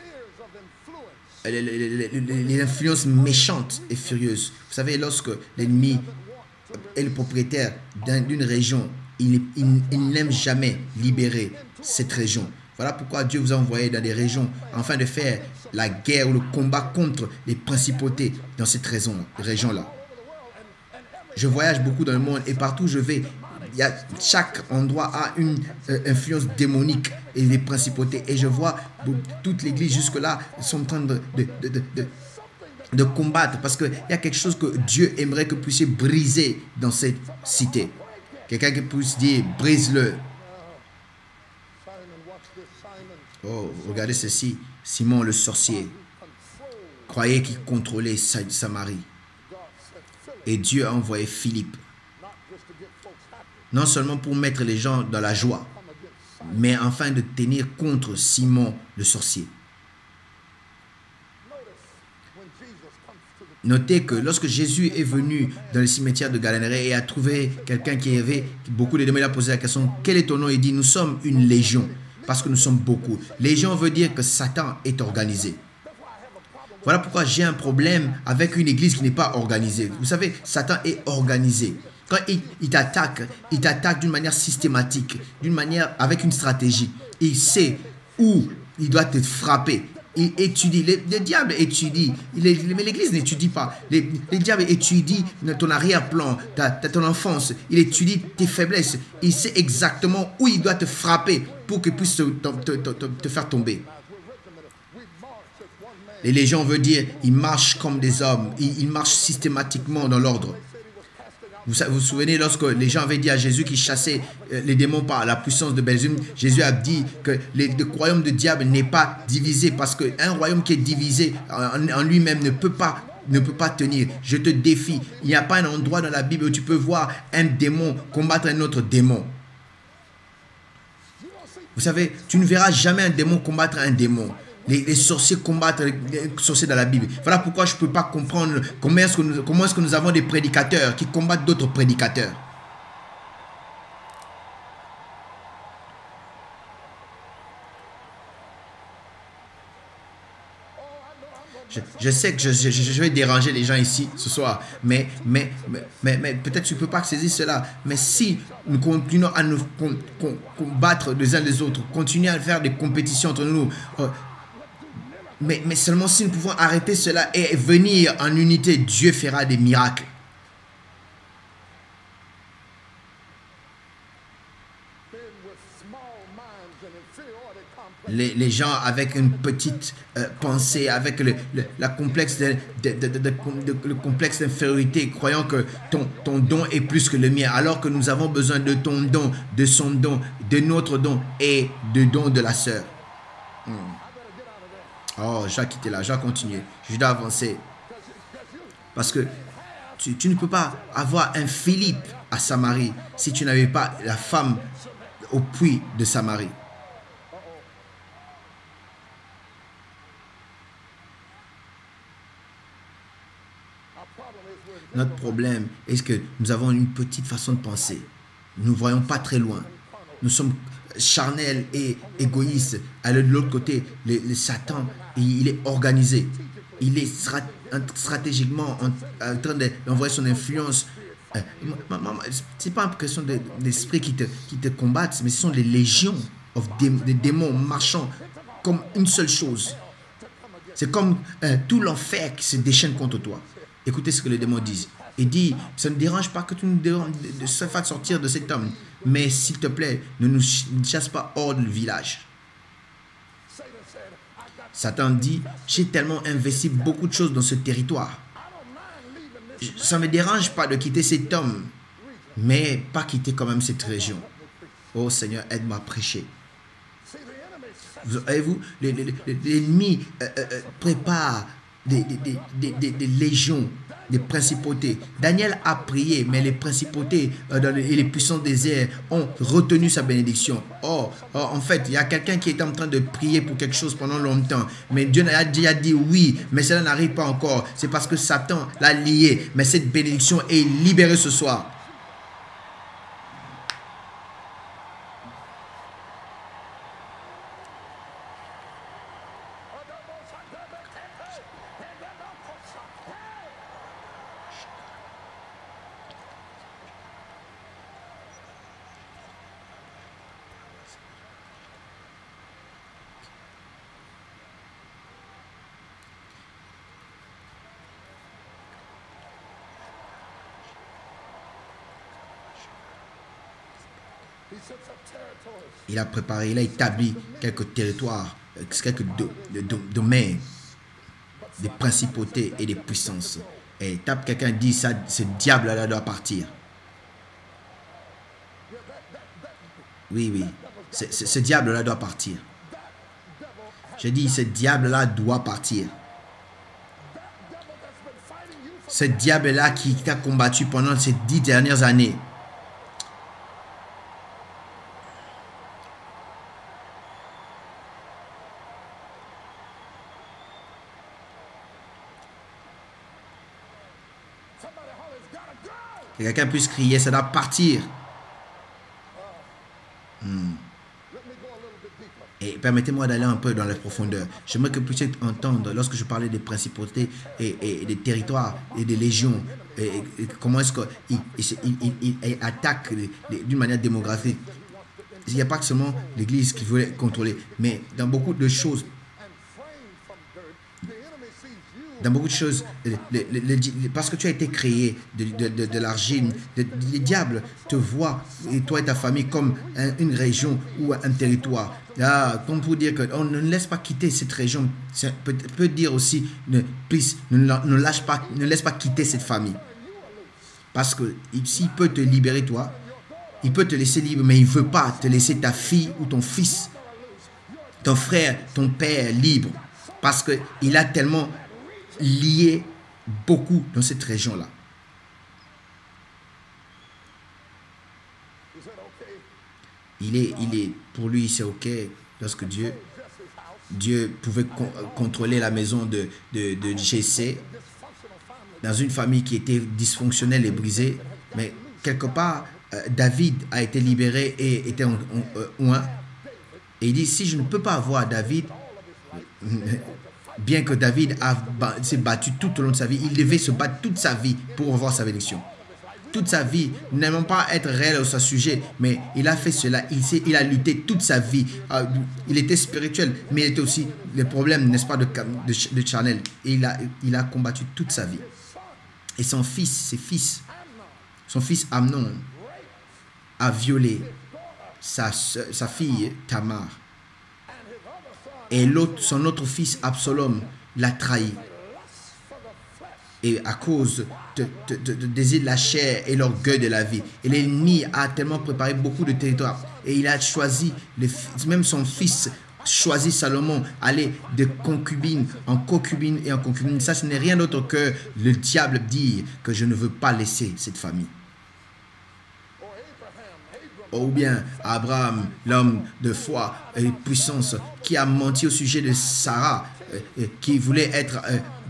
les influences méchantes et furieuses. Vous savez, lorsque l'ennemi est le propriétaire d'une région, il n'aime jamais libérer cette région. Voilà pourquoi Dieu vous a envoyé dans des régions afin de faire la guerre ou le combat contre les principautés dans cette région-là. Je voyage beaucoup dans le monde et partout où je vais, chaque endroit a une influence démonique et les principautés. Et je vois toute l'église jusque-là sont en train de combattre parce qu'il y a quelque chose que Dieu aimerait que vous puissiez briser dans cette cité. Quelqu'un qui puisse dire, brise-le. Oh, regardez ceci. Simon le sorcier croyait qu'il contrôlait Samarie. Et Dieu a envoyé Philippe. Non seulement pour mettre les gens dans la joie, mais afin de tenir contre Simon le sorcier. Notez que lorsque Jésus est venu dans le cimetière de Galilée et a trouvé quelqu'un qui avait beaucoup de démons, il a posé la question, quel est ton nom? Il dit, nous sommes une légion, parce que nous sommes beaucoup. Légion veut dire que Satan est organisé. Voilà pourquoi j'ai un problème avec une église qui n'est pas organisée. Vous savez, Satan est organisé. Quand il t'attaque d'une manière systématique, d'une manière avec une stratégie. Il sait où il doit te frapper. Il étudie, le diable étudie, mais l'église n'étudie pas. Le diable étudie ton arrière-plan, ton enfance, il étudie tes faiblesses. Il sait exactement où il doit te frapper pour qu'il puisse te faire tomber. Les légions veut dire, ils marchent comme des hommes, ils marchent systématiquement dans l'ordre. Vous vous souvenez, lorsque les gens avaient dit à Jésus qu'il chassait les démons par la puissance de Belzébuth, Jésus a dit que le royaume de diable n'est pas divisé parce qu'un royaume qui est divisé en lui-même ne peut pas tenir. Je te défie. Il n'y a pas un endroit dans la Bible où tu peux voir un démon combattre un autre démon. Vous savez, tu ne verras jamais un démon combattre un démon. Les sorciers combattent les sorciers dans la Bible. Voilà pourquoi je ne peux pas comprendre comment est-ce que nous avons des prédicateurs qui combattent d'autres prédicateurs. Je sais que je vais déranger les gens ici ce soir, mais peut-être tu ne peux pas saisir cela. Mais si nous continuons à nous combattre les uns les autres, continuer à faire des compétitions entre nous, mais seulement si nous pouvons arrêter cela et venir en unité, Dieu fera des miracles. Les gens avec une petite pensée, avec le complexe d'infériorité, croyant que ton don est plus que le mien, alors que nous avons besoin de ton don, de son don, de notre don et de don de la sœur. Oh, je dois quitter là, je dois continuer, je dois avancer. Parce que tu ne peux pas avoir un Philippe à Samarie si tu n'avais pas la femme au puits de Samarie. Notre problème est que nous avons une petite façon de penser. Nous ne voyons pas très loin. Nous sommes charnels et égoïstes. À l'autre côté, le Satan, il est organisé. Il est stratégiquement en train d'envoyer son influence. Ce n'est pas une question d'esprit qui te combattent, mais ce sont les légions des démons marchant comme une seule chose. C'est comme tout l'enfer qui se déchaîne contre toi. Écoutez ce que les démons disent. Il dit, ça ne dérange pas que tu nous fasses sortir de cet homme. Mais s'il te plaît, ne nous chasse pas hors du village. Satan dit, j'ai tellement investi beaucoup de choses dans ce territoire. Ça ne me dérange pas de quitter cet homme, mais pas quitter quand même cette région. Oh Seigneur, aide-moi à prêcher. Voyez-vous, l'ennemi prépare des légions, des principautés. Daniel a prié, mais les principautés et les puissances des airs ont retenu sa bénédiction. En fait, il y a quelqu'un qui est en train de prier pour quelque chose pendant longtemps, mais Dieu a déjà dit oui, mais cela n'arrive pas encore. C'est parce que Satan l'a lié, mais cette bénédiction est libérée ce soir. Il a préparé, il a établi quelques territoires, quelques domaines, des principautés et des puissances. Et tape quelqu'un dit ça, ce diable-là doit partir. Oui, oui, ce diable-là doit partir. J'ai dit, ce diable-là doit partir. Ce diable-là qui t'a combattu pendant ces 10 dernières années. Que quelqu'un puisse crier, ça doit partir. Et permettez-moi d'aller un peu dans la profondeur. J'aimerais que vous puissiez entendre, lorsque je parlais des principautés et des territoires et des légions, et comment est-ce qu'il attaque d'une manière démographique. Il n'y a pas que seulement l'Église qui voulait contrôler, mais dans beaucoup de choses, parce que tu as été créé de l'argile, les diables te voient, et toi et ta famille, comme une région ou un territoire. Là, comme pour dire qu'on ne laisse pas quitter cette région, ça peut dire aussi, ne laisse pas quitter cette famille. Parce que s'il peut te libérer toi, il peut te laisser libre, mais il ne veut pas te laisser ta fille ou ton fils, ton frère, ton père libre. Parce qu'il a tellement lié beaucoup dans cette région-là. Pour lui, c'est OK lorsque Dieu pouvait contrôler la maison de Jessé dans une famille qui était dysfonctionnelle et brisée. Mais quelque part, David a été libéré et était oint. Et il dit, si je ne peux pas avoir David, bien que David s'est battu tout au long de sa vie, il devait se battre toute sa vie pour avoir sa bénédiction. Toute sa vie, n'aimant pas être réel au son sujet, mais il a fait cela, il a lutté toute sa vie. Il était spirituel, mais il était aussi le problème, n'est-ce pas, de charnel. Et il a combattu toute sa vie. Et son fils Amnon a violé sa fille Tamar. Et son autre fils Absalom l'a trahi. Et à cause de désir de la chair et l'orgueil de la vie. Et l'ennemi a tellement préparé beaucoup de territoires. Et il a choisi, même son fils choisit Salomon, aller de concubine en concubine et en concubine. Ça, ce n'est rien d'autre que le diable dire que je ne veux pas laisser cette famille. Ou bien Abraham, l'homme de foi et puissance, qui a menti au sujet de Sarah, qui voulait être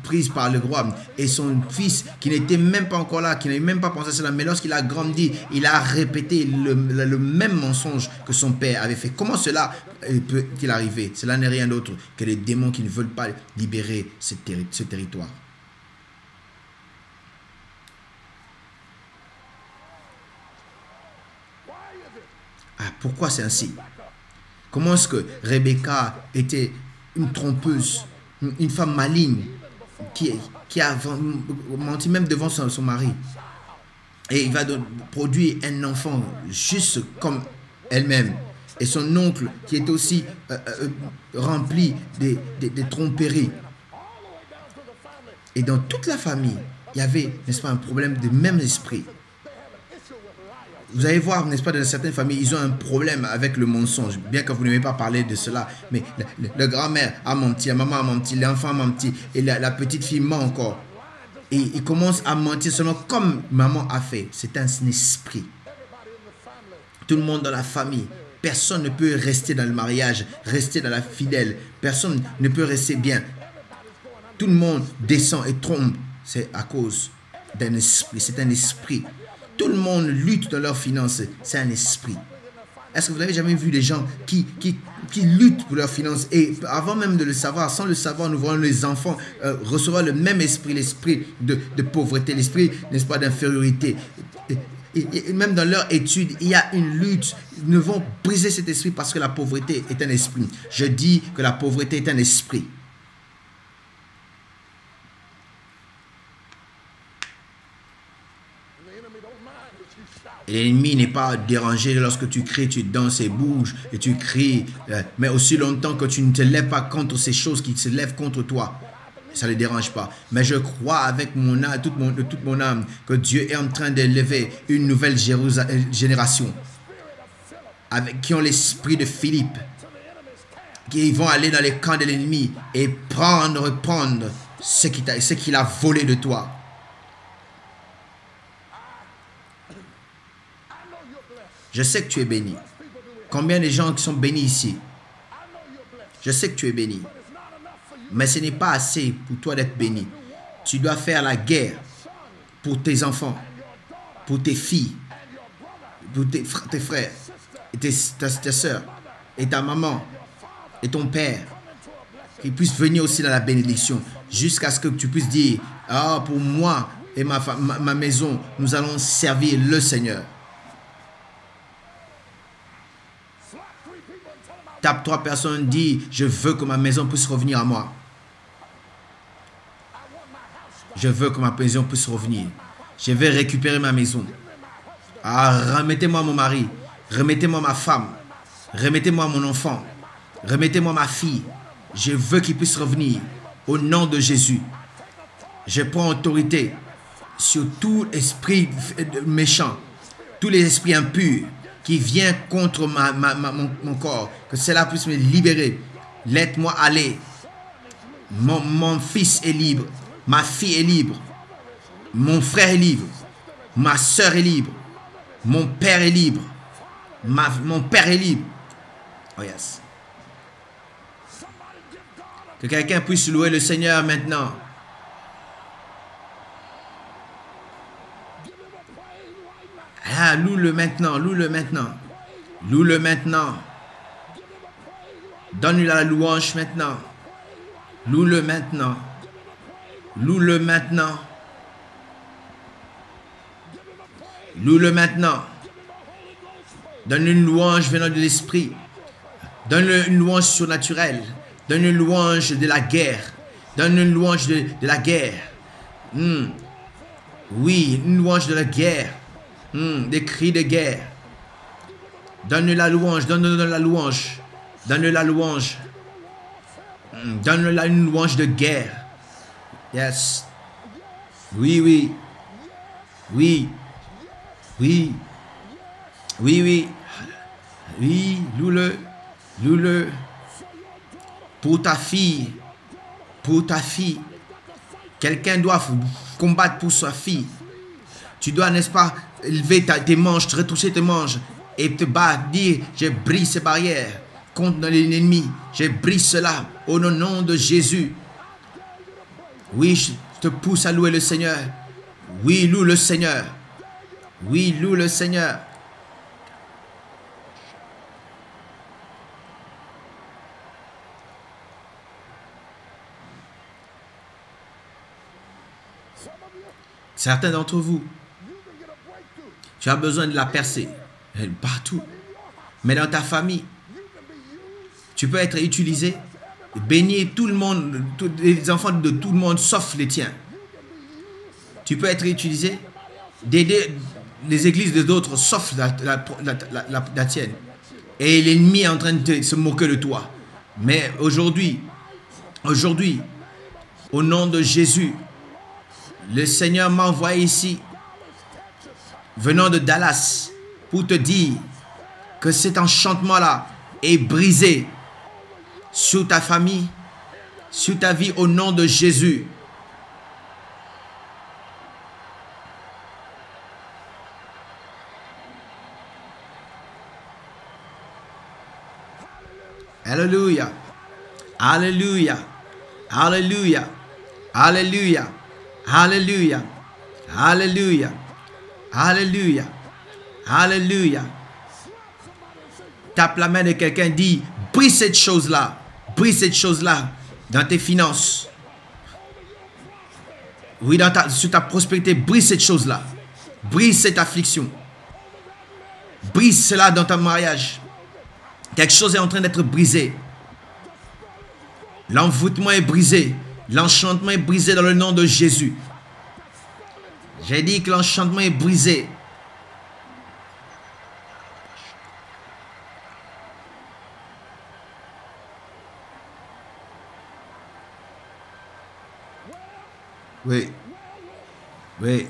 prise par le roi, et son fils qui n'était même pas encore là, qui n'avait même pas pensé à cela, mais lorsqu'il a grandi, il a répété le même mensonge que son père avait fait. Comment cela peut-il arriver? Cela n'est rien d'autre que les démons qui ne veulent pas libérer ce territoire. Pourquoi c'est ainsi? Comment est-ce que Rebecca était une trompeuse, une femme maligne qui a menti même devant son mari, et il va produire un enfant juste comme elle-même, et son oncle qui est aussi rempli des tromperies, et dans toute la famille il y avait, n'est-ce pas, un problème de même esprit. Vous allez voir, n'est-ce pas, dans certaines familles, ils ont un problème avec le mensonge, bien que vous n'aimez pas parler de cela. Mais le grand-mère a menti, la maman a menti, l'enfant a menti, et la petite fille ment encore. Et il commence à mentir seulement comme maman a fait. C'est un esprit. Tout le monde dans la famille, personne ne peut rester dans le mariage, rester dans la fidèle. Personne ne peut rester bien. Tout le monde descend et trompe. C'est à cause d'un esprit. C'est un esprit. Tout le monde lutte dans leurs finances. C'est un esprit. Est-ce que vous n'avez jamais vu des gens qui luttent pour leurs finances, et avant même de le savoir, sans le savoir, nous voyons les enfants recevoir le même esprit, l'esprit de pauvreté, l'esprit, n'est-ce pas, d'infériorité. Et même dans leur étude, il y a une lutte. Nous devons briser cet esprit parce que la pauvreté est un esprit. Je dis que la pauvreté est un esprit. Et l'ennemi n'est pas dérangé lorsque tu cries, tu danses et bouges et tu cries. Mais aussi longtemps que tu ne te lèves pas contre ces choses qui se lèvent contre toi. Ça ne les dérange pas. Mais je crois avec mon âme, toute mon âme que Dieu est en train d'élever une nouvelle génération qui ont l'esprit de Philippe, qui vont aller dans les camps de l'ennemi et prendre ce qu'il a volé de toi. Je sais que tu es béni. Combien de gens qui sont bénis ici? Je sais que tu es béni. Mais ce n'est pas assez pour toi d'être béni. Tu dois faire la guerre pour tes enfants, pour tes filles, pour tes frères, et tes soeurs, et ta maman, et ton père. Qu'ils puissent venir aussi dans la bénédiction. Jusqu'à ce que tu puisses dire, ah, pour moi et ma maison, nous allons servir le Seigneur. Tape 3 personnes, dis, je veux que ma maison puisse revenir à moi. Je veux que ma maison puisse revenir. Je vais récupérer ma maison. Ah, remettez-moi mon mari. Remettez-moi ma femme. Remettez-moi mon enfant. Remettez-moi ma fille. Je veux qu'il puisse revenir. Au nom de Jésus. Je prends autorité sur tout esprit méchant. Tous les esprits impurs qui vient contre mon corps, que cela puisse me libérer. Laisse-moi aller. Mon fils est libre. Ma fille est libre. Mon frère est libre. Ma soeur est libre. Mon père est libre. Mon père est libre. Oh yes. Que quelqu'un puisse louer le Seigneur maintenant. Ah, loue-le maintenant, loue-le maintenant. Loue-le maintenant. Donne-lui la louange maintenant. Loue-le maintenant. Loue-le maintenant. Loue-le maintenant. Donne une louange venant de l'esprit. Donne-le une louange surnaturelle. Donne une louange de la guerre. Donne une louange de la guerre. Oui, une louange de la guerre. Des cris de guerre. Donne la louange, donne la louange. Donne la louange. Donne-la une louange de guerre. Yes. Oui, oui. Oui. Oui. Oui, oui. Oui, loue-le. Loue-le. Pour ta fille. Pour ta fille. Quelqu'un doit combattre pour sa fille. Tu dois, n'est-ce pas, élever tes manches, retoucher tes manches et te battre, dire, je brise ces barrières contre l'ennemi. Je brise cela au nom de Jésus. Oui, je te pousse à louer le Seigneur. Oui, loue le Seigneur. Oui, loue le Seigneur. Certains d'entre vous, tu as besoin de la percer partout. Mais dans ta famille, tu peux être utilisé, bénir tout le monde, tous les enfants de tout le monde, sauf les tiens. Tu peux être utilisé, d'aider les églises des autres, sauf la tienne. Et l'ennemi est en train de se moquer de toi. Mais aujourd'hui, au nom de Jésus, le Seigneur m'a envoyé ici, venant de Dallas, pour te dire que cet enchantement-là est brisé sur ta famille, sur ta vie, au nom de Jésus. Alléluia. Alléluia. Alléluia. Alléluia. Alléluia. Alléluia. Alléluia. Alléluia. Tape la main de quelqu'un, dit, brise cette chose-là. Brise cette chose-là dans tes finances. Oui, sur ta prospérité, brise cette chose-là. Brise cette affliction. Brise cela dans ton mariage. Quelque chose est en train d'être brisé. L'envoûtement est brisé. L'enchantement est brisé dans le nom de Jésus. J'ai dit que l'enchantement est brisé. Oui. Oui.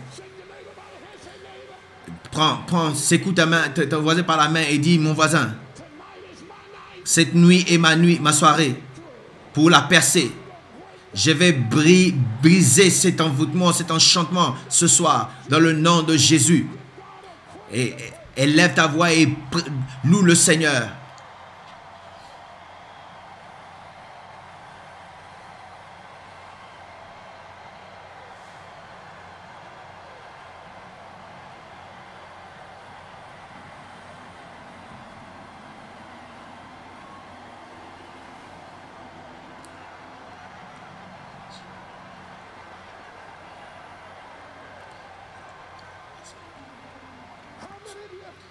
Prends, secoue ta main, ton voisin par la main et dis, mon voisin, cette nuit est ma soirée pour la percer. Je vais briser cet envoûtement, cet enchantement ce soir dans le nom de Jésus. Et élève ta voix et loue le Seigneur.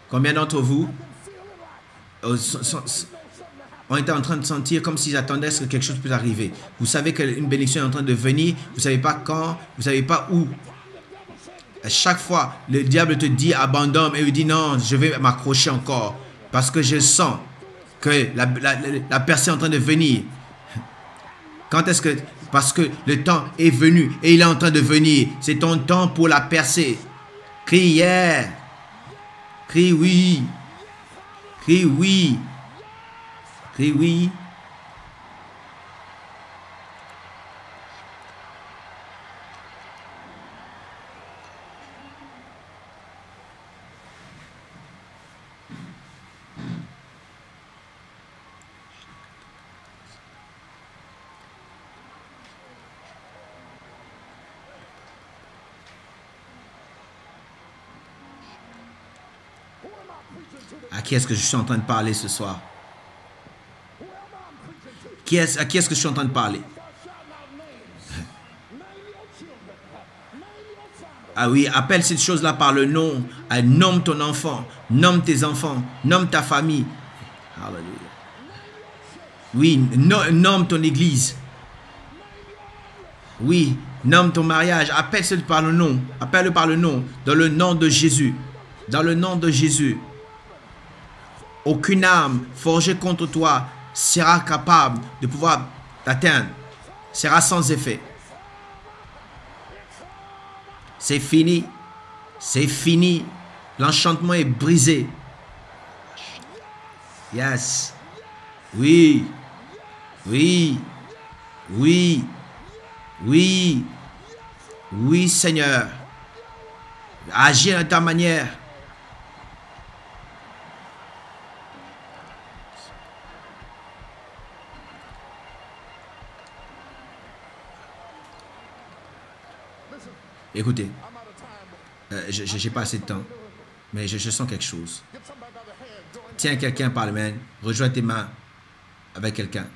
Combien d'entre vous ont été en train de sentir comme s'ils attendaient que quelque chose puisse arriver? Vous savez qu'une bénédiction est en train de venir, vous ne savez pas quand, vous ne savez pas où. À chaque fois, le diable te dit abandonne et il dit non, je vais m'accrocher encore parce que je sens que la percée est en train de venir. Quand est-ce que... Parce que le temps est venu et il est en train de venir. C'est ton temps pour la percer. Crie yeah. Crie oui. Crie oui. Crie oui. À qui est-ce que je suis en train de parler ce soir? À qui est-ce que je suis en train de parler? Ah oui, appelle cette chose-là par le nom. Nomme ton enfant, nomme tes enfants, nomme ta famille. Alléluia. Oui, nomme ton église. Oui, nomme ton mariage. Appelle-le par le nom. Appelle-le par le nom. Dans le nom de Jésus. Dans le nom de Jésus. Aucune arme forgée contre toi sera capable de pouvoir t'atteindre. Sera sans effet. C'est fini. C'est fini. L'enchantement est brisé. Yes. Oui. Oui. Oui. Oui. Oui, Seigneur. Agis de ta manière. Écoutez, je n'ai pas assez de temps, mais je sens quelque chose. Tiens quelqu'un par la main, rejoins tes mains avec quelqu'un.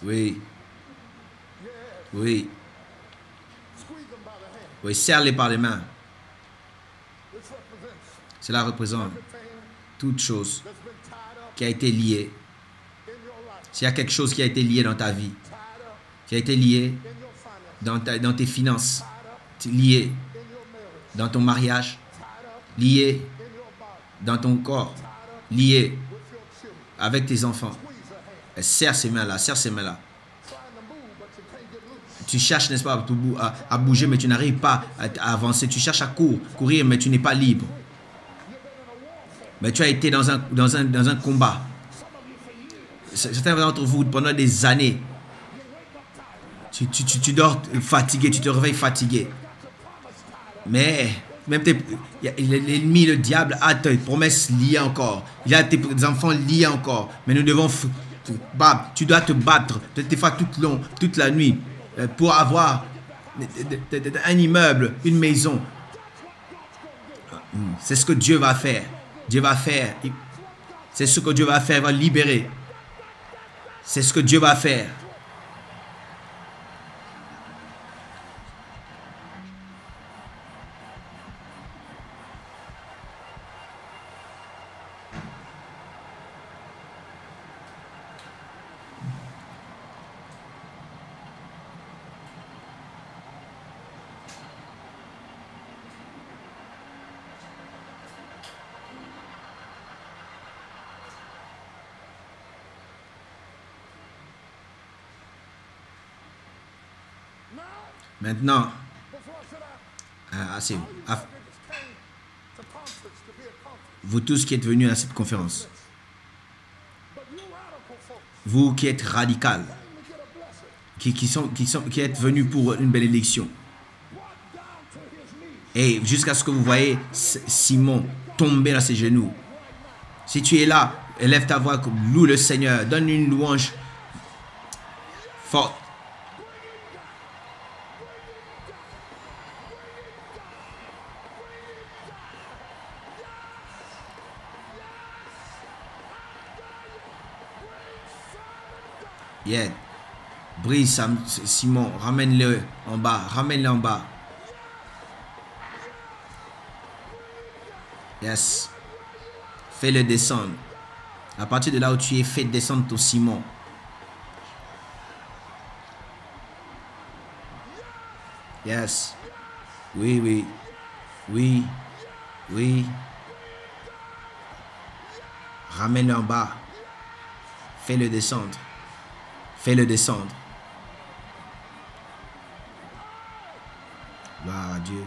Oui. Oui. Oui, serre-les par les mains. Cela représente toute chose qui a été liée. S'il y a quelque chose qui a été lié dans ta vie, qui a été lié dans tes finances, lié dans ton mariage, lié dans ton corps, lié avec tes enfants, serre ces mains-là, serre ces mains-là. Tu cherches, n'est-ce pas, à bouger, mais tu n'arrives pas à avancer. Tu cherches à courir, mais tu n'es pas libre. Mais tu as été dans un combat. Certains d'entre vous, pendant des années, tu dors fatigué, tu te réveilles fatigué. Mais même l'ennemi, le diable, a tes promesses liées encore. Il a tes enfants liés encore. Mais nous devons... Tu dois te battre, des fois toute la nuit, pour avoir un immeuble, une maison. C'est ce que Dieu va faire. Dieu va faire. C'est ce que Dieu va faire. Il va libérer. C'est ce que Dieu va faire. Maintenant, vous tous qui êtes venus à cette conférence, vous qui êtes radical, qui êtes venus pour une bénédiction, et jusqu'à ce que vous voyez Simon tomber à ses genoux. Si tu es là, élève ta voix, loue le Seigneur, donne une louange forte. Yeah. Brise Simon, ramène-le en bas, ramène-le en bas. Yes. Fais-le descendre. À partir de là où tu es, fais descendre ton Simon. Yes. Oui, oui. Oui. Oui. Ramène-le en bas. Fais-le descendre. Fais-le descendre. Gloire à Dieu.